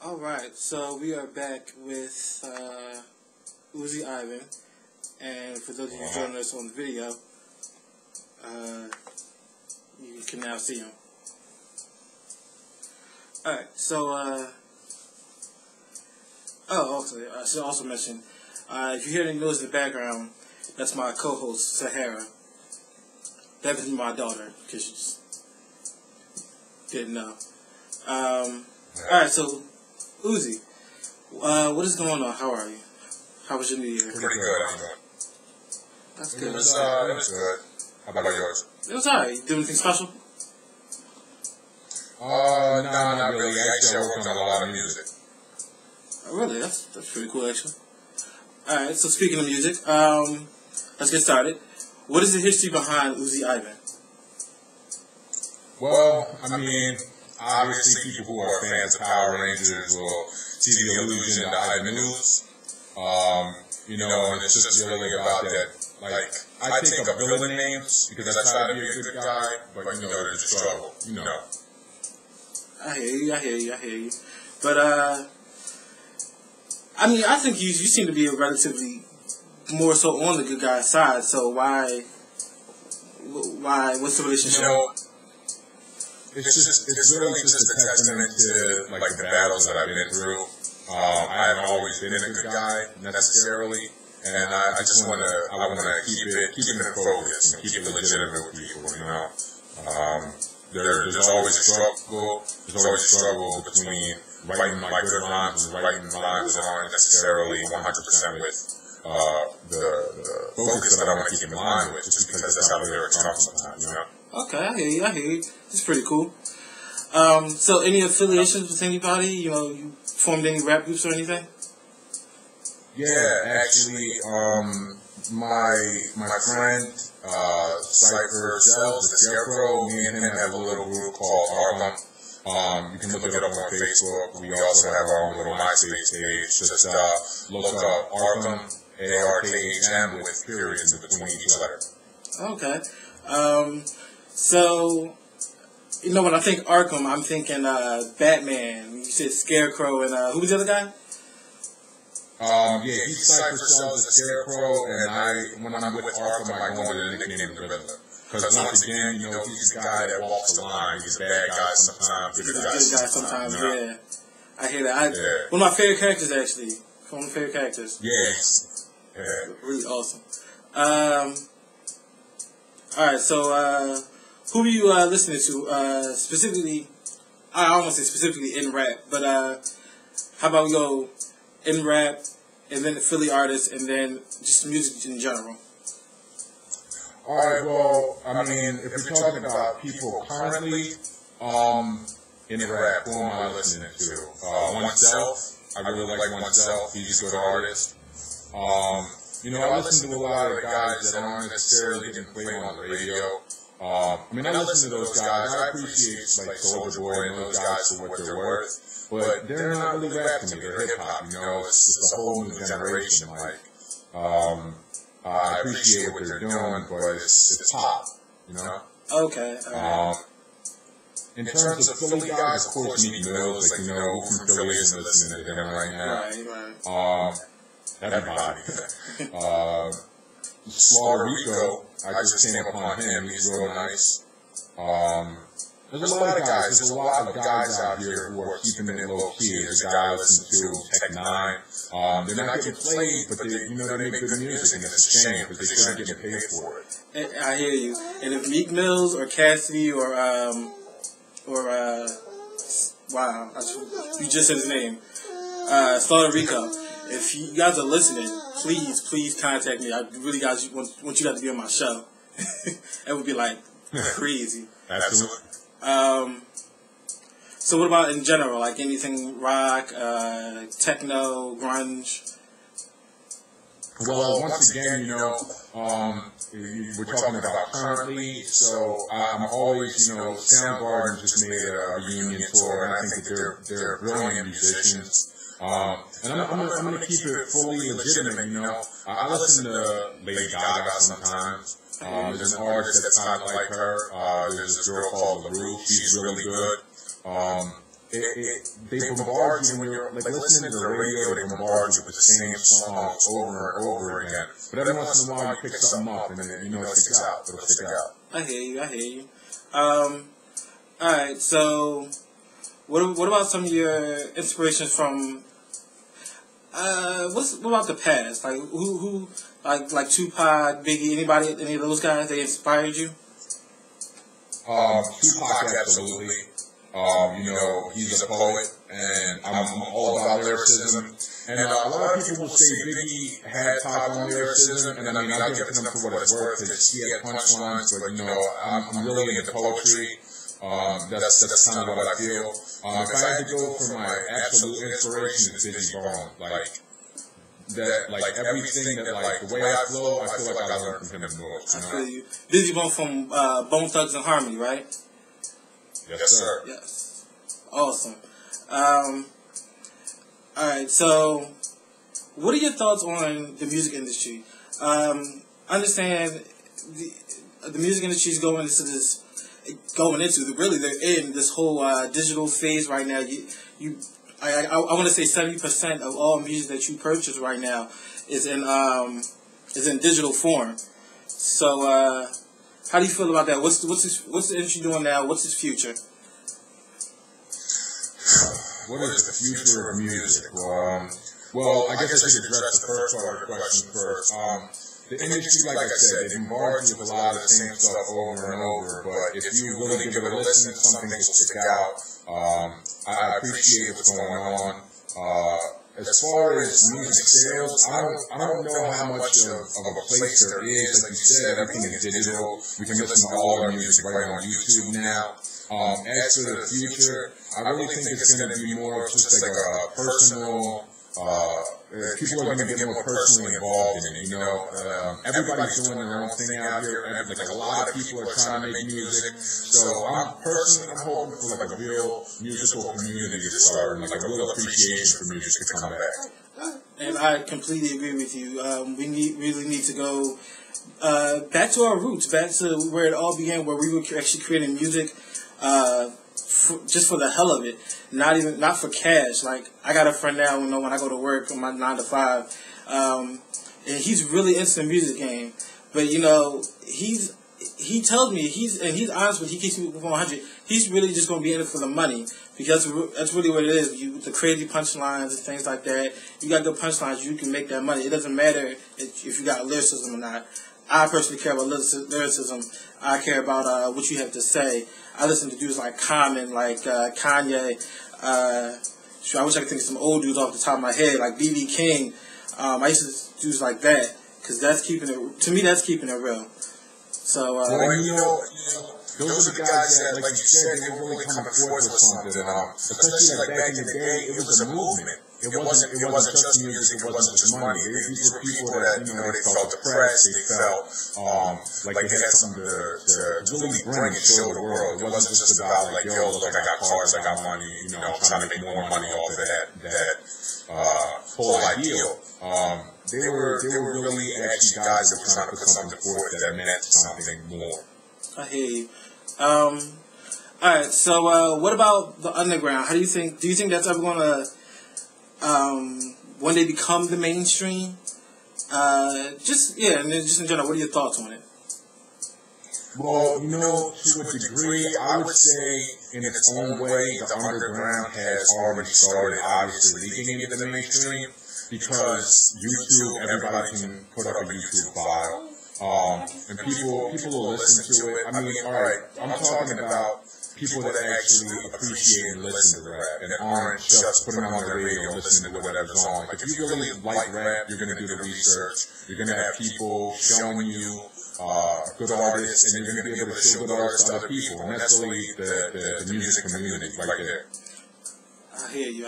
Alright, so we are back with Uzi Ivan, and for those of you joining us on the video, you can now see him. Alright, so, also, I should also mention, if you hear any noise in the background, that's my co-host, Sahara. That is my daughter, because you just didn't know. Alright, so, Uzi, what is going on? How are you? How was your New Year? Pretty good, I'm good. That's good. It was good. How about yours? It was alright. You do anything special? No, not really. Actually, I worked on a lot of music. Oh, really? That's pretty cool, actually. Alright, so speaking of music, let's get started. What is the history behind Uzi Ivan? Well, I mean, obviously people who are fans of Power Rangers will see the allusion to Ivan Ooze. And it's just really about that. Like, I think of villain names because I try to be a good guy, but there's a struggle, I hear you. But, I mean, I think you seem to be a relatively more so on the good guy's side, so what's the relationship? It's really just a testament to, like, the battles that I've been through. I haven't always been a good guy, necessarily, and I want to keep it in focus and keep it legitimate with people, There's always a struggle. There's always a struggle between writing my good rhymes and writing rhymes that aren't necessarily 100% with the focus that I want to keep in line with, just because that's how the lyrics come sometimes, Okay, I hear you. It's pretty cool. So any affiliations with anybody? You formed any rap groups or anything? Yeah, actually, my friend, Cypher Sells, the Scarecrow, me and him have a little group called Arkham. You can look it up on Facebook. We also have our own little MySpace page. Just look up Arkham, ARKHM, with periods in between each letter. Okay. So, when I think Arkham, I'm thinking Batman. You said Scarecrow, and who was the other guy? He's Cypher Sells, the Scarecrow, and when I'm with Arkham, I go under the nickname the Riddler. Because once again, he's the guy that walks the line. He's a bad guy sometimes, good guy sometimes. Yeah. I hear that. One of my favorite characters, actually. One of my favorite characters. Yes. Yeah. Really awesome. Alright, so, who are you listening to? Specifically, I almost say specifically in rap, but how about we go in rap, and then the Philly artists, and then just music in general? Alright, well, I mean, if we're talking about people currently in rap, who am I listening to? Oneself. I really like Oneself. He's a good artist. I listen to a lot of the guys that aren't necessarily getting played on the radio. I listen to those guys. I appreciate, like, Soulja Boy and those guys for what they're worth, but they're not really rap to me. They're hip-hop, It's a whole new generation, I appreciate what they're doing, but it's pop, Okay. In terms of Philly guys, of course, Meek Mills, who from Philly isn't listening to him right now? Right. Everybody. Slaughter Rico, I just came upon him. He's real nice. There's a lot of guys. There's a lot of guys out here who are keeping it low key. There's a guy I listen to, Tech Nine. They're not getting played, but they make good music, and it's a shame because they shouldn't get paid for it. I hear you. And if Meek Mills or Cassidy or wow, you just said his name, Slaughter Rico. If you guys are listening, please contact me. I really want you guys to be on my show. That would be like crazy. Absolutely. So what about in general, like anything rock, techno, grunge? Well, once again, we're talking about currently, so I'm always, Soundgarden just made a reunion tour, and I think that they're brilliant musicians. And I'm going to keep it fully legitimate, I listen to Lady Gaga sometimes. There's an artist that's not like her. There's this girl called LaRue. She's really good. they bombard you when you're like listening to the radio. They bombard you with the same songs over and over again. But every once in a while, you pick something up, and then it sticks out. It'll stick out. I hear you. All right. So, what about some of your inspirations from? What about the past? Like who like Tupac, Biggie, any of those guys? They inspired you? Tupac, absolutely. He's a poet, and I'm all about lyricism. And a lot of people will say Biggie had Pac on lyricism, and I mean, I'll give it to him for what it's worth, because he had punchlines, but I'm really into poetry. That's kind of what I feel. If I had to go for my absolute inspiration, it's Bizzy Bone. Like everything that, like, the way I flow, I feel like I learned from him the most. I feel you. Bizzy Bone from Bone Thugs and Harmony, right? Yes, sir. Yes. Awesome. Alright, so what are your thoughts on the music industry? Understand the music industry is going into really they're in this whole digital phase right now. I want to say 70% of all music that you purchase right now is in digital form. So how do you feel about that? What's the industry doing now? What's its future? What is the future of music? Well, I guess I should address the first part of the question first. The industry, like I said, it bombards you with a lot of the same stuff over and over, but if you really give it a listen, something will stick out. I appreciate what's going on. As far as music sales, I don't know how much of a place there is. Like you said, everything is digital. We can listen to all our music right on YouTube now. As for the future, I really think it's going to be more of just like a personal, people are going to get more personally involved in it, everybody's doing their own thing out here, like a lot of people are trying to make music, so I'm hoping for like a real musical community to start, and like a real appreciation for music to come back. And I completely agree with you. We really need to go back to our roots, back to where it all began, where we were actually creating music just for the hell of it, not for cash. Like, I got a friend now, when I go to work on my 9 to 5, and he's really into the music game, but he tells me he's honest with, he keeps me 100. He's really just gonna be in it for the money, because that's really what it is. The crazy punchlines and things like that. You got good punchlines, you can make that money. It doesn't matter if you got lyricism or not. I personally care about lyricism. I care about what you have to say. I listen to dudes like Common, like Kanye. I wish I could think of some old dudes off the top of my head, like B.B. King. I used to listen to dudes like that, because that's keeping it. To me, that's keeping it real. So, those are the guys that, like you said, they were really coming forth with something. Especially like back in the day, it was a movement. It wasn't just music. It wasn't just money. These were people that they felt depressed. They felt like they had something to really bring and show the world. It wasn't just about like, yo, look, I got cars, I got money. Trying to make more money off of that whole ideal. They were really actually guys that were trying to put something forth that meant something more. I hear you. All right. So, what about the underground? Do you think that's ever gonna when they become the mainstream? And just in general, what are your thoughts on it? Well, to a degree, I would say in its own way, the underground has already started obviously leaking into the mainstream, because YouTube, everybody can put up a YouTube file. And people will listen to it. I mean, alright, I'm talking about people that actually appreciate and listen to rap, and aren't just putting on their radio and listening to whatever's on. Like, if you really like rap, you're going to do the research. You're going to have people showing you good artists, and you're going to be able to show good artists to other people. And that's really the music community right there. I hear you.